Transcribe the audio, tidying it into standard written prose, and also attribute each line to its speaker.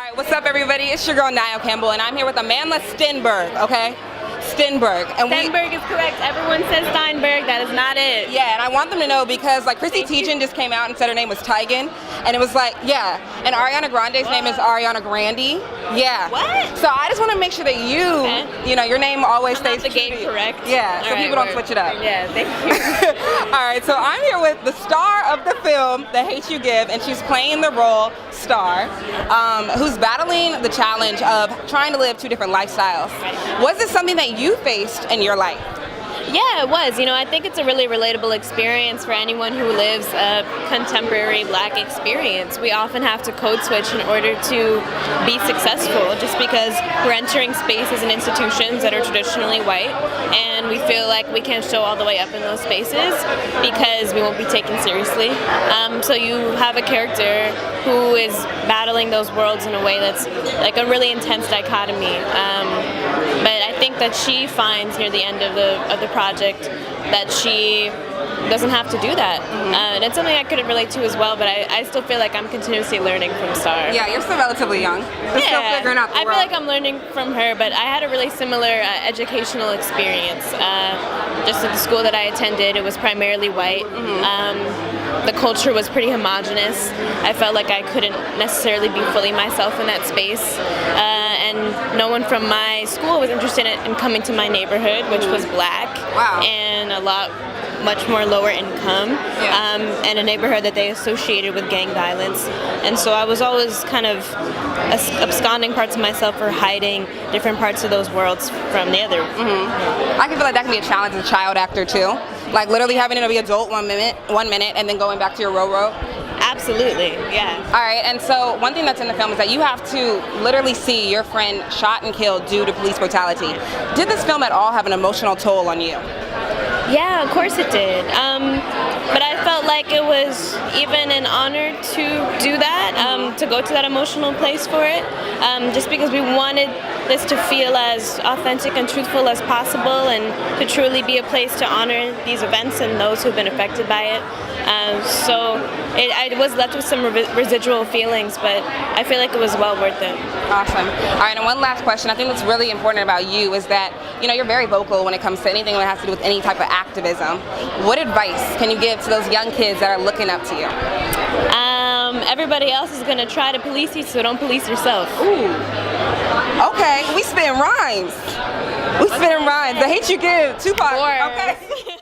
Speaker 1: right, what's up, everybody? It's your girl, Niall Campbell, and I'm here with Amandla Stenberg, okay? Stenberg. And
Speaker 2: Stenberg is correct. Everyone says Steinberg. That is not it.
Speaker 1: Yeah, and I want them to know because, like, Chrissy Teigen just came out and said her name was Teigen, and it was like, yeah. And Ariana Grande's name is Ariana Grande. Yeah.
Speaker 2: What?
Speaker 1: So I just want to make sure that you know, your name always stays
Speaker 2: the game correct.
Speaker 1: Yeah, so people don't switch it up.
Speaker 2: Yeah, thank you.
Speaker 1: All right, so I'm here with the star of the film, The Hate U Give, and she's playing the role Star, who's battling the challenge of trying to live two different lifestyles. Was this something that you faced in your life?
Speaker 2: Yeah, it was. You know, I think it's a really relatable experience for anyone who lives a contemporary Black experience. We often have to code switch in order to be successful just because we're entering spaces and institutions that are traditionally white, and we feel like we can't show all the way up in those spaces because we won't be taken seriously. So you have a character who is battling those worlds in a way that's like a really intense dichotomy. But I think that she finds near the end of the project that she doesn't have to do that. And it's something I couldn't relate to as well, but I still feel like I'm continuously learning from Star.
Speaker 1: Yeah, you're still relatively young. You're still figuring out the world.
Speaker 2: I feel like I'm learning from her, but I had a really similar educational experience. Just at the school that I attended, it was primarily white. The culture was pretty homogenous. I felt like I couldn't necessarily be fully myself in that space. And no one from my school was interested in coming to my neighborhood, which was Black.
Speaker 1: Wow.
Speaker 2: And a lot much more lower income, and a neighborhood that they associated with gang violence. And so I was always kind of absconding parts of myself or hiding different parts of those worlds from the other.
Speaker 1: I can feel like that can be a challenge as a child actor too. Like literally having to be adult one minute, and then going back to your Roro.
Speaker 2: Absolutely, yeah.
Speaker 1: All right, and so one thing that's in the film is that you have to literally see your friend shot and killed due to police brutality. Did this film at all have an emotional toll on you?
Speaker 2: Yeah, of course it did. But I felt like it was even an honor to do that, to go to that emotional place for it, just because we wanted this to feel as authentic and truthful as possible and to truly be a place to honor these events and those who've been affected by it. So I was left with some residual feelings, but I feel like it was well worth it.
Speaker 1: Awesome. All right, and one last question. I think what's really important about you is that, you know, you're very vocal when it comes to anything that has to do with any type of activism. What advice can you give to those young kids that are looking up to you?
Speaker 2: Everybody else is going to try to police you, so don't police yourself.
Speaker 1: Ooh. Okay, we spitting rhymes. We spitting rhymes. The Hate U Give, Tupac. Okay.